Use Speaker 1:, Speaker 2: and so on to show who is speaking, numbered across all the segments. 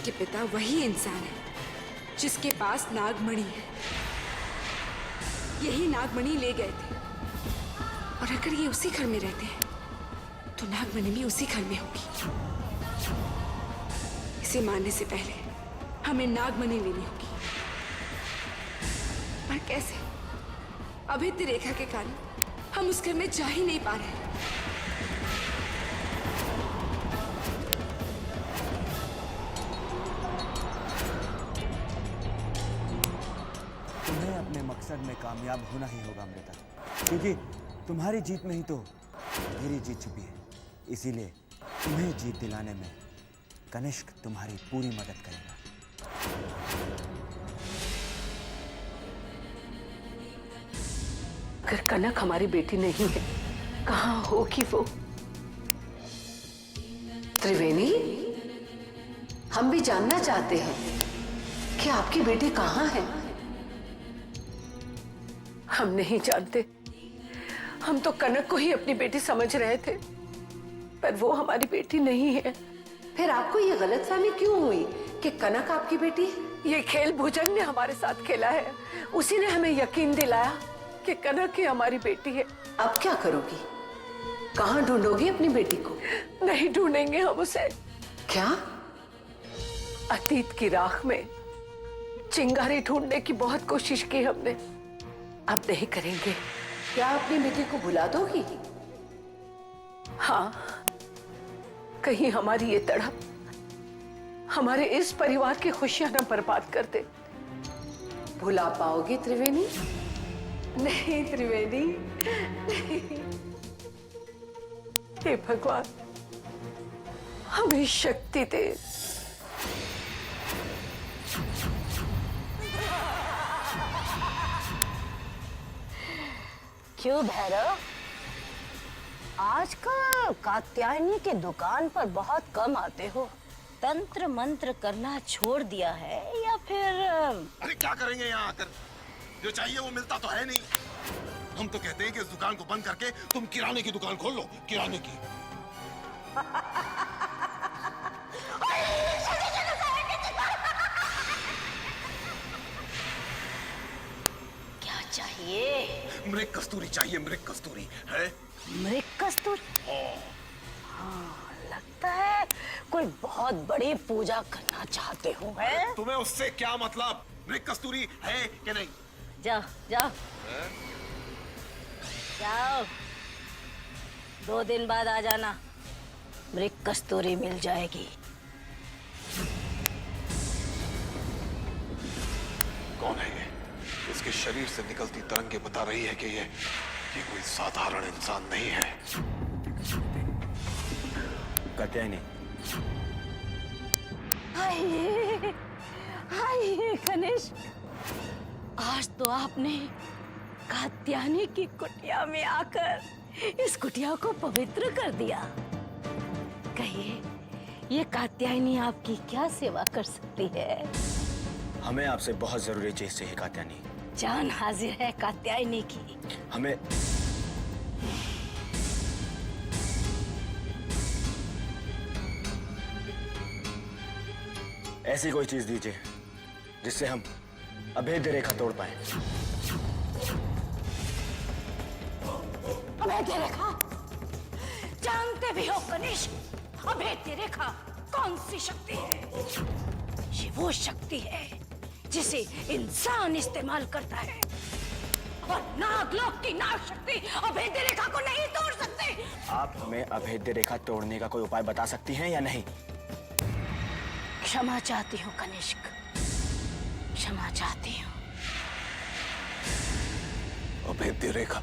Speaker 1: के पिता वही इंसान है जिसके पास नागमणि है। यही नागमणि ले गए थे, और अगर ये उसी घर में रहते हैं तो नागमणि भी उसी घर में होगी। इसे मानने से पहले हमें नागमणि लेनी होगी। पर कैसे? अभेद्य रेखा के कारण हम उस घर में जा ही नहीं पा रहे।
Speaker 2: तुम्हें अपने मकसद में कामयाब होना ही होगा अमृता, क्योंकि तुम्हारी जीत में ही तो मेरी जीत छुपी है। इसीलिए तुम्हें जीत दिलाने में कनिष्क तुम्हारी पूरी मदद करेगा।
Speaker 3: अगर कनक हमारी बेटी नहीं है, कहाँ होगी वो? त्रिवेणी, हम भी जानना चाहते हैं कि आपकी बेटी कहाँ है। हम नहीं जानते। हम तो कनक को ही अपनी बेटी समझ रहे थे, पर वो हमारी बेटी नहीं है। फिर आपको ये गलतफहमी क्यों हुई कि कनक आपकी बेटी है? ये खेल भुजंग ने हमारे साथ खेला है। उसी ने हमें यकीन दिलाया कि कनक ही हमारी बेटी है। अब क्या करोगी? कहाँ ढूंढोगी अपनी बेटी को? नहीं ढूंढेंगे हम उसे। क्या? अतीत की राख में चिंगारी ढूंढने की बहुत कोशिश की हमने, अब नहीं करेंगे। क्या अपनी बेटी को भुला दोगी? हाँ, कहीं हमारी ये तड़प हमारे इस परिवार की खुशियां न बर्बाद कर दे। भुला पाओगी त्रिवेणी? नहीं त्रिवेणी, नहीं। हे भगवान, हमें शक्ति दे।
Speaker 4: क्यों भैरव, आजकल कात्यायनी की दुकान पर बहुत कम आते हो? तंत्र मंत्र करना छोड़ दिया है या फिर?
Speaker 5: अरे क्या करेंगे यहाँ आकर? जो चाहिए वो मिलता तो है नहीं। हम तो कहते हैं कि इस दुकान को बंद करके तुम किराने की दुकान खोल लो, किराने की।
Speaker 4: क्या चाहिए?
Speaker 5: मृग कस्तूरी चाहिए, मृग कस्तूरी है।
Speaker 4: मृग कस्तूरी? हाँ, लगता है कोई बहुत बड़ी पूजा करना चाहते हो। है?
Speaker 5: तुम्हें उससे क्या मतलब? मृग कस्तूरी है कि नहीं?
Speaker 4: जाओ जाओ जाओ, 2 दिन बाद आ जाना, मृग कस्तूरी मिल जाएगी।
Speaker 5: कौन है ये? इसके शरीर से निकलती तरंगे बता रही है कि ये कोई साधारण इंसान नहीं है।
Speaker 2: कात्यायनी,
Speaker 4: हाय हाय कनिष्क, आज तो आपने कात्यायनी की कुटिया में आकर इस कुटिया को पवित्र कर दिया। कहिए, ये कात्यायनी आपकी क्या सेवा कर सकती है?
Speaker 2: हमें आपसे बहुत जरूरी चीज चाहिए कात्यायनी।
Speaker 4: जान हाजिर है कात्यायनी की।
Speaker 2: हमें ऐसी कोई चीज दीजिए जिससे हम अभेद्य रेखा तोड़ पाए।
Speaker 4: अभेद्य रेखा? जानते भी हो कनिष्क, अभेद्य रेखा कौन सी शक्ति है? ये वो शक्ति है जिसे इंसान इस्तेमाल करता है, और नागलोक की नाग शक्ति अभेद्य रेखा को नहीं तोड़ सकते।
Speaker 2: आप हमें अभेद्य रेखा तोड़ने का कोई उपाय बता सकती हैं या नहीं?
Speaker 4: क्षमा चाहती हूँ कनिष्क, क्षमा चाहती हूँ।
Speaker 5: अभेद्य रेखा?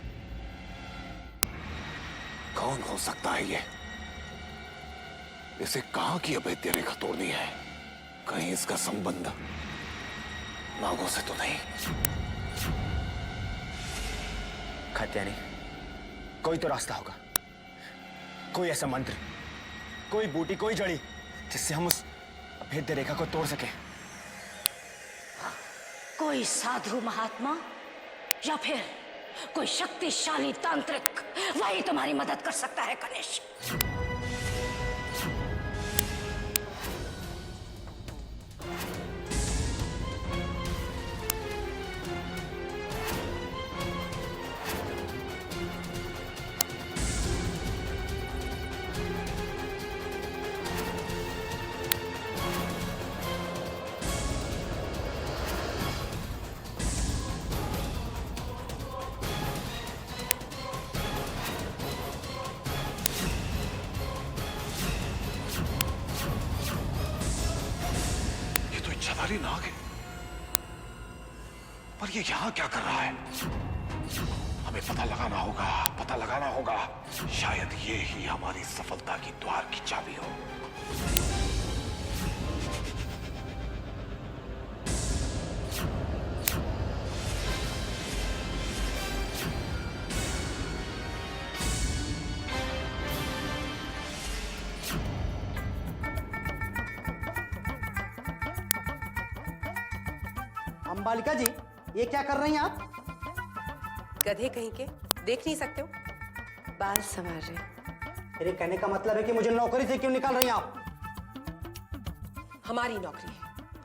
Speaker 5: कौन हो सकता है ये? इसे कहां की अभेद्य रेखा तोड़नी है? कहीं इसका संबंध नागों से तो नहीं?
Speaker 2: कात्यायनी, कोई तो रास्ता होगा, कोई ऐसा मंत्र, कोई बूटी, कोई जड़ी जिससे हम उस अभेद्य रेखा को तोड़ सके।
Speaker 4: कोई साधु महात्मा या फिर कोई शक्तिशाली तांत्रिक, वही तुम्हारी मदद कर सकता है कनिष्क।
Speaker 5: इच्छाधारी नाग है, पर ये यहां क्या कर रहा है? हमें पता लगाना होगा। शायद ये ही हमारी सफलता की द्वार की चाबी हो।
Speaker 6: अंबालिका जी, ये क्या कर रही हैं आप?
Speaker 3: गधे कहीं के, देख नहीं सकते हो? बाल संवार रहे।
Speaker 6: मेरे कहने का मतलब है कि मुझे नौकरी से क्यों निकाल रही हैं आप?
Speaker 3: हमारी नौकरी है,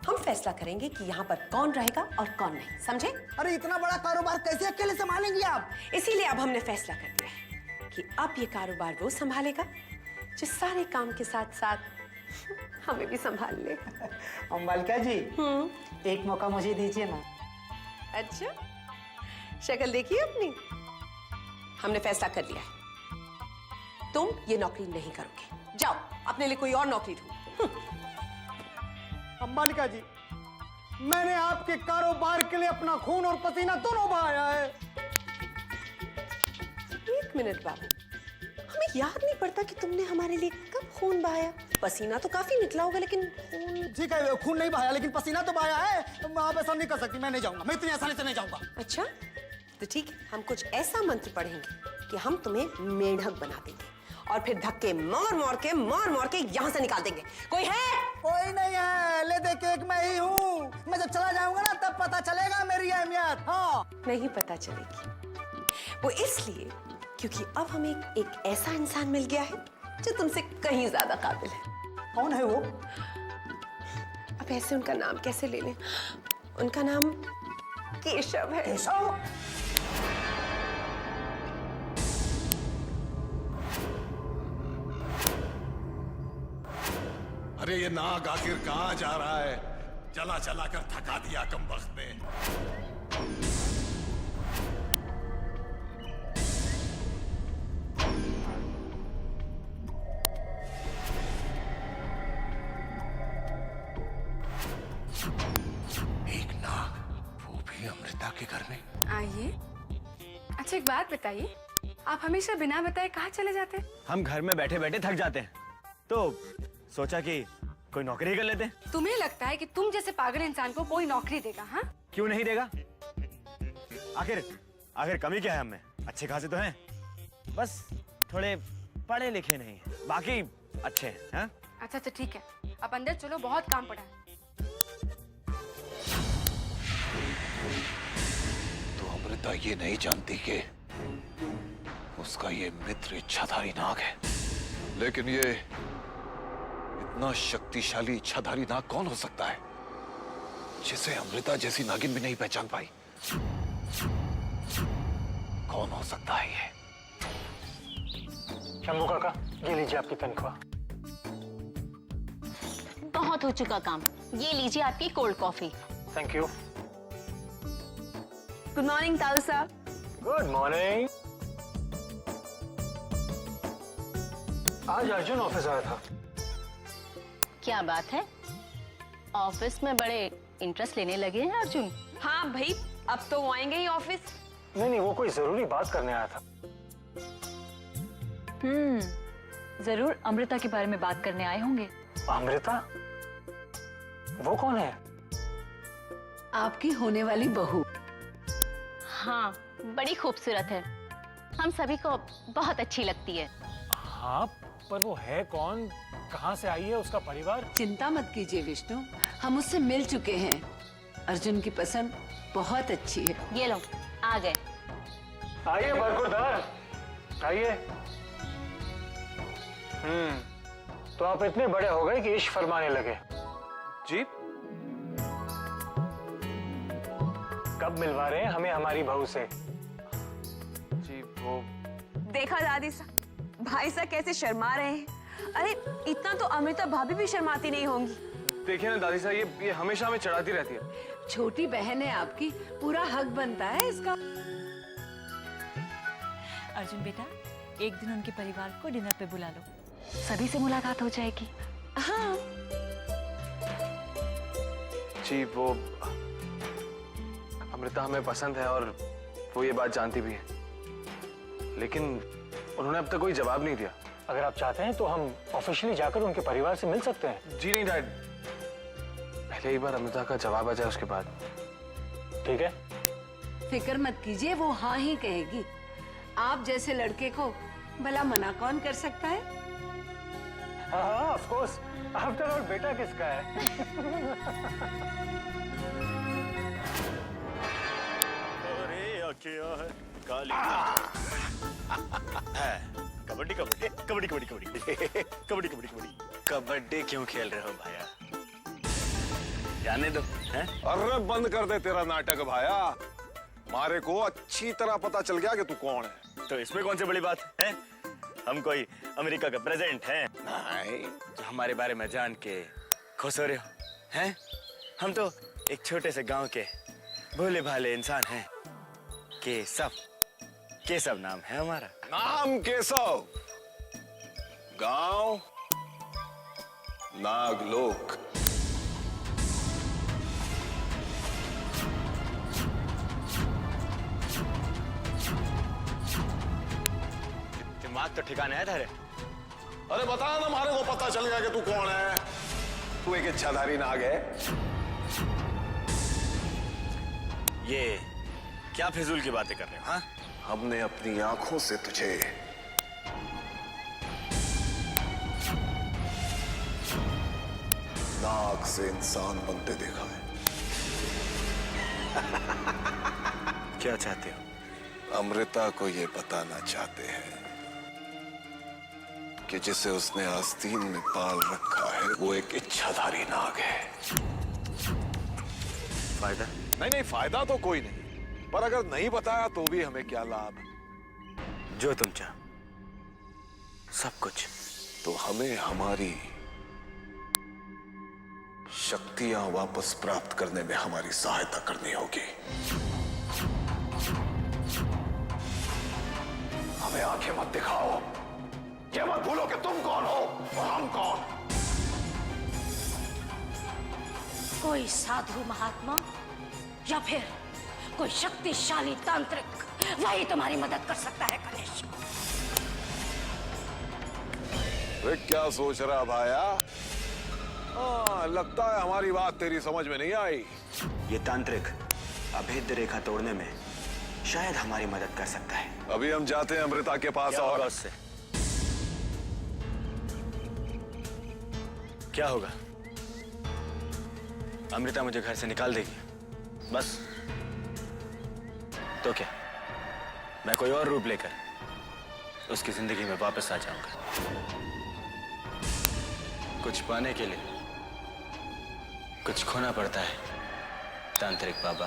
Speaker 3: हम फैसला करेंगे कि यहाँ पर कौन रहेगा और कौन नहीं, समझे?
Speaker 6: अरे इतना बड़ा कारोबार कैसे अकेले संभालेंगी आप?
Speaker 3: इसीलिए अब हमने फैसला कर दिया है कि अब ये कारोबार वो संभालेगा जो सारे काम के साथ साथ हमें भी संभाल ले।
Speaker 6: अंबालिका जी, एक मौका मुझे दीजिए ना।
Speaker 3: अच्छा, शक्ल देखिए अपनी। हमने फैसला कर लिया है, तुम ये नौकरी नहीं करोगे। जाओ अपने लिए कोई और नौकरी ढूंढो।
Speaker 6: अंबालिका जी, मैंने आपके कारोबार के लिए अपना खून और पसीना दोनों बहाया है।
Speaker 3: एक मिनट बाबू, हमें याद नहीं पड़ता कि तुमने हमारे लिए कब खून बहाया। पसीना तो काफी निकला होगा, लेकिन खून।
Speaker 6: ठीक है, खून नहीं बहाया लेकिन पसीना तो बहाया है। आप ऐसा नहीं कर सकती, मैं नहीं जाऊंगा, मैं इतनी आसानी से नहीं जाऊंगा।
Speaker 3: अच्छा, तो ठीक है, हम कुछ ऐसा मंत्र पढ़ेंगे कि हम तुम्हें मेढक बना देंगे और फिर धक्के मार मार के यहाँ से निकाल देंगे। कोई है?
Speaker 6: कोई नहीं है, ले दे केक मैं ही हूँ। मैं जब चला जाऊंगा ना तब पता चलेगा मेरी अहमियत। हाँ,
Speaker 3: नहीं पता चलेगी। वो इसलिए क्योंकि अब हमें एक ऐसा इंसान मिल गया है जो तुमसे कहीं ज्यादा काबिल है।
Speaker 6: कौन है वो?
Speaker 3: अब ऐसे उनका नाम कैसे ले लें? उनका नाम केशव है।
Speaker 6: केशव?
Speaker 5: अरे ये नाग आखिर कहाँ जा रहा है? चला चला कर थका दिया कमबख्त ने। एक नाग, वो भी अमृता के घर में।
Speaker 1: आइए। अच्छा एक बात बताइए, आप हमेशा बिना बताए कहाँ चले जाते हैं?
Speaker 2: हम घर में बैठे बैठे थक जाते हैं, तो सोचा कि कोई नौकरी कर लेते हैं।
Speaker 1: तुम्हें लगता है कि तुम जैसे पागल इंसान को कोई नौकरी देगा? हाँ,
Speaker 2: क्यों नहीं देगा? आखिर कमी क्या है हमें? अच्छे खासे तो हैं, बस थोड़े पढ़े लिखे नहीं हैं, बाकी अच्छे हैं। हाँ?
Speaker 1: अच्छा अच्छा ठीक है, अब अंदर चलो, बहुत काम पड़ा है।
Speaker 5: तो अमृता ये नहीं जानती कि उसका ये मित्र इच्छाधारी नाग है। लेकिन ये इतना शक्तिशाली इच्छाधारी नाग कौन हो सकता है जिसे अमृता जैसी नागिन भी नहीं पहचान पाई? कौन हो सकता है ये?
Speaker 6: शंभू काका, ये लीजिए आपकी तनख्वाह।
Speaker 4: बहुत हो चुका काम, ये लीजिए आपकी cold coffee.
Speaker 6: Thank you.
Speaker 3: Good morning ताऊ साहब।
Speaker 6: Good morning. आज अर्जुन ऑफिस आया था।
Speaker 4: क्या बात है, ऑफिस में बड़े इंटरेस्ट लेने लगे हैं अर्जुन।
Speaker 7: हाँ भाई, अब तो वो आएंगे ही ऑफिस।
Speaker 6: नहीं, वो कोई जरूरी बात करने आया था।
Speaker 8: जरूर अमृता के बारे में बात करने आए होंगे।
Speaker 6: अमृता? वो कौन है?
Speaker 3: आपकी होने वाली बहू।
Speaker 4: हाँ, बड़ी खूबसूरत है, हम सभी को बहुत अच्छी लगती है।
Speaker 9: हाँ, पर वो है कौन, कहाँ से आई है, उसका परिवार?
Speaker 3: चिंता मत कीजिए विष्णु, हम उससे मिल चुके हैं। अर्जुन की पसंद बहुत अच्छी है।
Speaker 4: ये लो, आ गए।
Speaker 6: आइए बरखुरदार, आइए। तो आप इतने बड़े हो गए कि इश्क फरमाने लगे।
Speaker 9: जी?
Speaker 6: कब मिलवा रहे हैं हमें हमारी बहू से?
Speaker 9: जी वो
Speaker 7: देखा दादी साहब, भाई साहब कैसे शर्मा रहे हैं। अरे इतना तो अमृता भाभी भी शर्माती नहीं होंगी।
Speaker 9: देखिए ना दादी साहब, ये हमेशा हमें चढ़ाती रहती है।
Speaker 3: छोटी बहन है आपकी, पूरा हक बनता है इसका।
Speaker 8: अर्जुन बेटा, एक दिन उनके परिवार को डिनर पे बुला लो, सभी से मुलाकात हो जाएगी।
Speaker 3: हाँ,
Speaker 10: जी वो अमृता हमें पसंद है और वो ये बात जानती भी है, लेकिन उन्होंने अब तक कोई जवाब नहीं दिया।
Speaker 9: अगर आप चाहते हैं तो हम ऑफिशियली जाकर उनके परिवार से मिल सकते हैं।
Speaker 10: जी नहीं डैड, पहले एक बार अमृता का जवाब आ जाए उसके बाद।
Speaker 9: ठीक है,
Speaker 3: फिक्र मत कीजिए, वो हाँ ही कहेगी। आप जैसे लड़के को भला मना कौन कर सकता है?
Speaker 9: हाँ ऑफ कोर्स, आफ्टर ऑल बेटा किसका है?
Speaker 11: क्या है काली कबड्डी कबड्डी कबड्डी कबड्डी कबड्डी कबड्डी कबड्डी कबड्डी कबड्डी क्यों खेल रहे हो भाया? जाने दो हैं?
Speaker 5: अरे बंद कर दे तेरा नाटक भाया। मारे को अच्छी तरह पता चल गया कि तू कौन है।
Speaker 11: तो इसमें कौन सी बड़ी बात है? हम कोई अमेरिका का प्रेसिडेंट हैं?
Speaker 5: नहीं,
Speaker 11: जो हमारे बारे में जान के खुश हो रहे हो हैं? हम तो एक छोटे से गांव के भोले भाले इंसान हैं। केशव नाम है हमारा।
Speaker 5: नाम केशव, गांव नागलोक।
Speaker 11: दिमाग तो ठिकाने है थारे?
Speaker 5: अरे बता ना, हमारे को पता चल गया कि तू कौन है। तू एक इच्छाधारी नाग है।
Speaker 11: ये क्या फिजूल की बातें कर रहे हो? हाँ,
Speaker 5: हमने अपनी आंखों से तुझे नाग से इंसान बनते देखा है।
Speaker 11: क्या चाहते हो?
Speaker 5: अमृता को ये बताना चाहते हैं कि जिसे उसने आस्तीन में पाल रखा है वो एक इच्छाधारी नाग है।
Speaker 11: फायदा?
Speaker 5: नहीं, फायदा तो कोई नहीं, पर अगर नहीं बताया तो भी हमें क्या लाभ?
Speaker 11: जो तुम चाहो सब कुछ।
Speaker 5: तो हमें हमारी शक्तियां वापस प्राप्त करने में हमारी सहायता करनी होगी। हमें आंखें मत दिखाओ, ये मत भूलो कि तुम कौन हो और हम कौन।
Speaker 4: कोई साधु महात्मा या फिर कोई शक्तिशाली तांत्रिक, वही तुम्हारी मदद कर सकता है गणेश।
Speaker 5: वे क्या सोच रहा भाया? लगता है हमारी बात तेरी समझ में नहीं आई।
Speaker 11: ये तांत्रिक अभेद्य रेखा तोड़ने में शायद हमारी मदद कर सकता है।
Speaker 5: अभी हम जाते हैं अमृता के पास।
Speaker 11: क्या
Speaker 5: और
Speaker 11: होगा उससे? क्या होगा? अमृता मुझे घर से निकाल देगी बस। तो क्या मैं कोई और रूप लेकर उसकी जिंदगी में वापस आ जाऊंगा? कुछ पाने के लिए कुछ खोना पड़ता है तांत्रिक बाबा।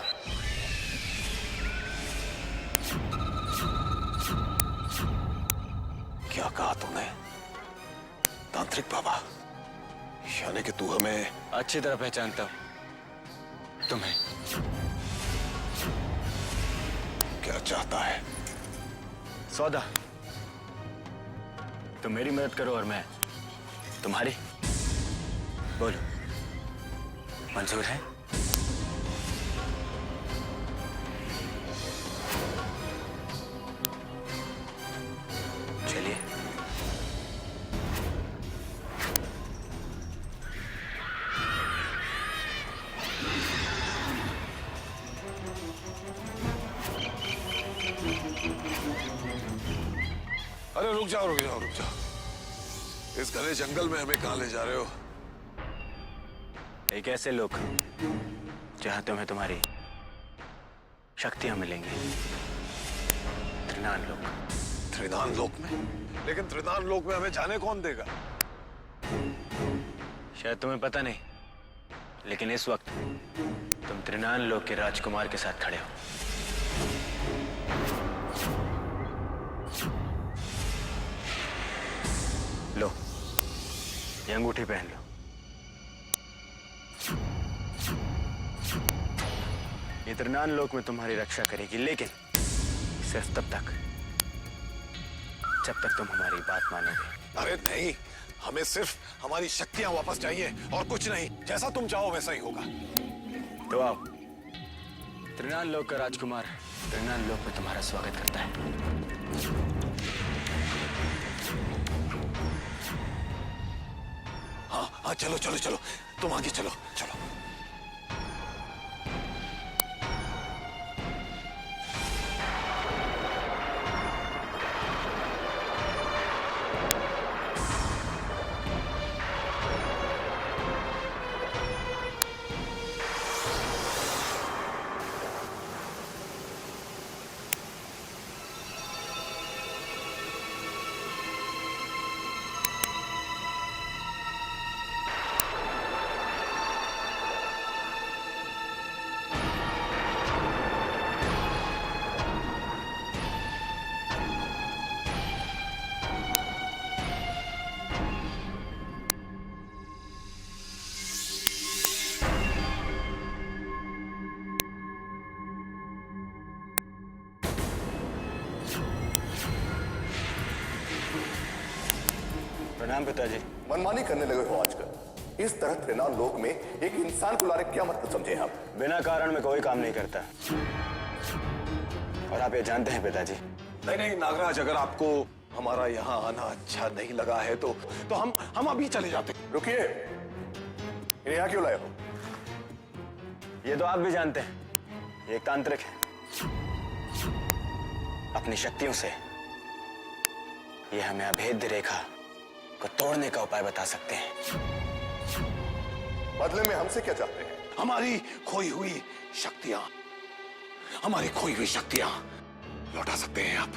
Speaker 5: क्या कहा तूने? तांत्रिक बाबा? यानी कि तू हमें
Speaker 11: अच्छी तरह पहचानता हूं तुम्हें।
Speaker 5: क्या चाहता है?
Speaker 11: सौदा। तुम मेरी मदद करो और मैं तुम्हारी। बोलो, मंजूर है? चलिए।
Speaker 5: अरे रुक जाओ रुक जाओ रुक जाओ। इस घने जंगल में हमें कहां ले जा रहे हो?
Speaker 11: एक ऐसे लोग जहां तुम्हें तुम्हारी शक्तियां मिलेंगी। त्रिनान लोक।
Speaker 5: त्रिनान लोक में? लेकिन त्रिनान लोक में हमें जाने कौन देगा?
Speaker 11: शायद तुम्हें पता नहीं, लेकिन इस वक्त तुम त्रिनान लोक के राजकुमार के साथ खड़े हो। लो, ये अंगूठी पहन लो। ये त्रिनान लोक में तुम्हारी रक्षा करेगी, लेकिन सिर्फ तब तक जब तक तुम हमारी बात मानोगे।
Speaker 5: अरे नहीं, हमें सिर्फ हमारी शक्तियां वापस चाहिए और कुछ नहीं। जैसा तुम चाहो वैसा ही होगा।
Speaker 11: तो आओ। त्रिनाल लोक का राजकुमार त्रिनाल लोक में तुम्हारा स्वागत करता है।
Speaker 5: हाँ हाँ, चलो चलो चलो, तुम आगे चलो चलो।
Speaker 11: प्रणाम पिताजी।
Speaker 12: मनमानी करने लगे हो आजकल। इस तरह त्रिनाल लोक में एक इंसान को लाने क्या मतलब समझे आप?
Speaker 11: बिना कारण में कोई काम नहीं करता, और आप ये जानते हैं पिताजी।
Speaker 5: नहीं नहीं नागराज, अगर आपको हमारा यहाँ आना अच्छा नहीं लगा है तो हम अभी चले जाते।
Speaker 12: रुकिए, इन्हें यहाँ क्यों लाए हो?
Speaker 11: ये तो आप भी जानते हैं, ये एक तांत्रिक है। अपनी शक्तियों से ये हमें अभेद्य रेखा को तोड़ने का उपाय बता सकते हैं।
Speaker 12: बदले में हमसे क्या चाहते हैं?
Speaker 5: हमारी खोई हुई शक्तियां, हमारी खोई हुई शक्तियां लौटा सकते हैं आप।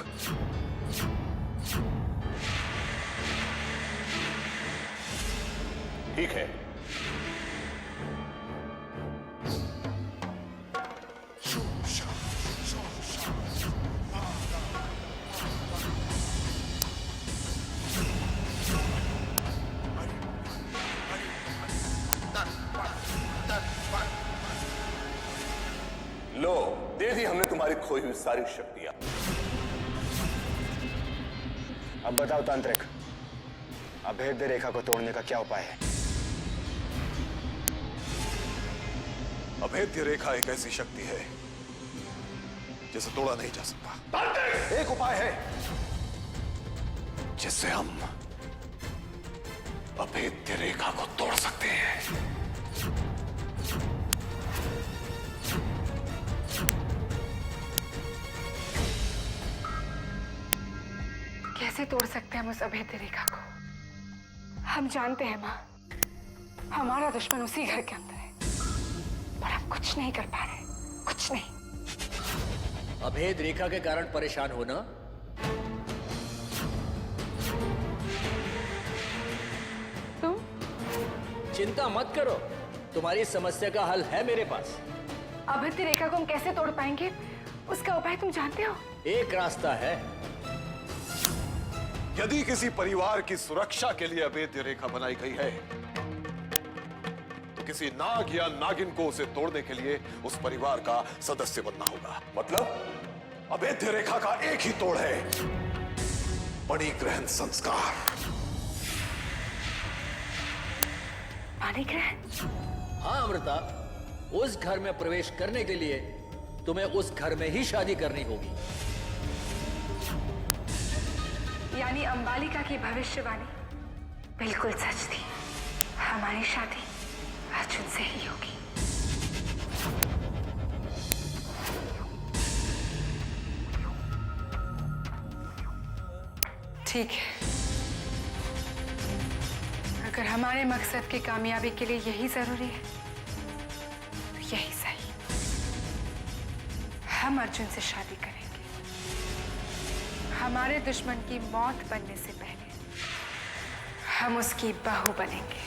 Speaker 12: ठीक है, लो, दे दी हमने तुम्हारी खोई हुई सारी शक्तियां।
Speaker 11: अब बताओ तांत्रिक, अभेद्य रेखा को तोड़ने का क्या उपाय है?
Speaker 5: अभेद्य रेखा एक ऐसी शक्ति है जिसे तोड़ा नहीं जा सकता।
Speaker 12: एक उपाय है
Speaker 5: जिससे हम अभेद्य रेखा को तोड़ सकते हैं।
Speaker 1: कैसे तोड़ सकते हैं हम उस अभेद्य रेखा को? हम जानते हैं माँ, हमारा दुश्मन उसी घर के अंदर है, पर हम कुछ नहीं कर पा रहे, कुछ नहीं।
Speaker 13: अभेद रेखा के कारण परेशान होना?
Speaker 1: तुम
Speaker 13: चिंता मत करो, तुम्हारी समस्या का हल है मेरे पास।
Speaker 1: अभेद्य रेखा को हम कैसे तोड़ पाएंगे, उसका उपाय तुम जानते हो?
Speaker 13: एक रास्ता है।
Speaker 5: यदि किसी परिवार की सुरक्षा के लिए अभेद्य रेखा बनाई गई है तो किसी नाग या नागिन को उसे तोड़ने के लिए उस परिवार का सदस्य बनना होगा।
Speaker 12: मतलब
Speaker 5: अभेद्य रेखा का एक ही तोड़ है, पाणी ग्रहण संस्कार।
Speaker 1: पाणी ग्रहण?
Speaker 13: हाँ अमृता, उस घर में प्रवेश करने के लिए तुम्हें उस घर में ही शादी करनी होगी।
Speaker 1: यानी अंबालिका की भविष्यवाणी बिल्कुल सच थी, हमारी शादी अर्जुन से ही होगी। ठीक है, अगर हमारे मकसद की कामयाबी के लिए यही जरूरी है तो यही सही। हम अर्जुन से शादी करेंगे, हमारे दुश्मन की मौत बनने से पहले हम उसकी बहू बनेंगे।